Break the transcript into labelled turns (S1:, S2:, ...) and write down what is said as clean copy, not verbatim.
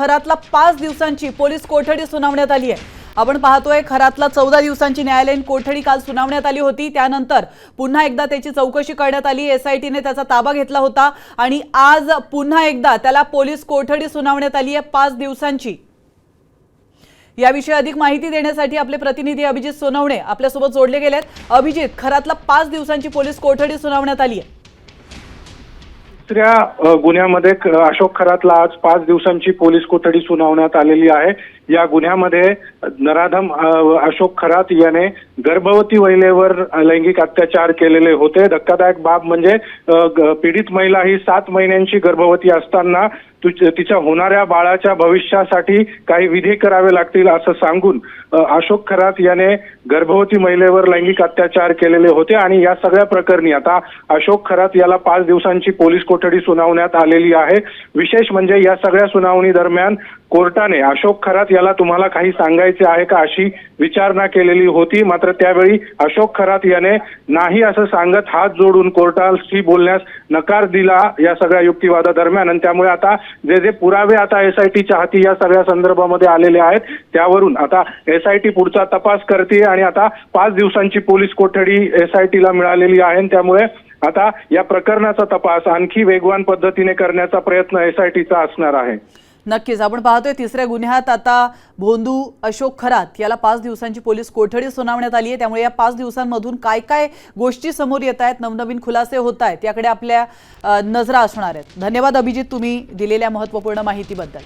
S1: खरातला 5 दिवसांची पोलीस कोठडी सुनावण्यात आली आहे। आपण पाहतोय खरातला 14 दिवसांची न्यायालयीन कोठडी काल सुनावण्यात आली होती। त्यानंतर पुन्हा एकदा त्याची चौकशी करण्यात आली। एसआयटीने त्याचा ताबा घेतला होता आणि आज पुन्हा एकदा त्याला पोलीस कोठडी सुनावण्यात आली आहे 5 दिवसांची। याविषयी अधिक माहिती देण्यासाठी आपले प्रतिनिधी अभिजित सोनवणे आपल्यासोबत जोडले गेलेत। अभिजित, खरातला 5 दिवसांची पोलीस कोठडी सुनावण्यात आली आहे।
S2: दुसऱ्या गुन्ह्यामध्ये अशोक खरातला आज 5 दिवसांची पोलीस कोठडी सुनावण्यात आलेली आहे। या गुन्ह्यामध्ये नराधम अशोक खरात याने गर्भवती महिलेवर लैंगिक अत्याचार केलेले होते। धक्कादायक बाब म्हणजे पीडित महिला ही 7 महिन्यांची गर्भवती असताना तिच्या होणाऱ्या बाळाच्या भविष्यासाठी काही विधी करावे लागतील असं सांगून अशोक खरात याने गर्भवती महिलेवर लैंगिक अत्याचार केलेले होते आणि या सगळ्या प्रकरणी आता अशोक खरात याला 5 दिवसांची पोलीस कोठडी सुनावण्यात आलेली आहे। विशेष म्हणजे या सगळ्या सुनावणी दरम्यान कोर्टाने अशोक खरात याला तुम्हाला काही सांगायचे आहे का अशी विचारणा केलेली होती। मात्र त्यावेळी अशोक खरात याने नाही असं सांगत हात जोडून कोर्टाशी बोलण्यास नकार दिला या सगळ्या युक्तिवादादरम्यान। आणि त्यामुळे आता जे पुरावे आता एसआयटीच्या हाती या सगळ्या संदर्भामध्ये आलेले आहेत त्यावरून आता एसआयटी पुढचा तपास करते आणि आता 5 दिवसांची पोलीस कोठडी एसआयटीला मिळालेली आहे। त्यामुळे आता या प्रकरणाचा तपास आणखी वेगवान पद्धतीने करण्याचा प्रयत्न एसआयटीचा असणार आहे।
S1: नक्कीच आपण पाहतोय तिसऱ्या गुन्ह्यात आता भोंदू अशोक खरात याला 5 दिवसांची पोलीस कोठडी सुनावण्यात आली आहे। त्यामुळे या 5 दिवसांमधून काय काय गोष्टी समोर येत आहेत, नवनवीन खुलासे होत आहेत, याकडे आपल्या नजरा असणार आहेत। धन्यवाद अभिजित, तुम्ही दिलेल्या महत्त्वपूर्ण माहितीबद्दल।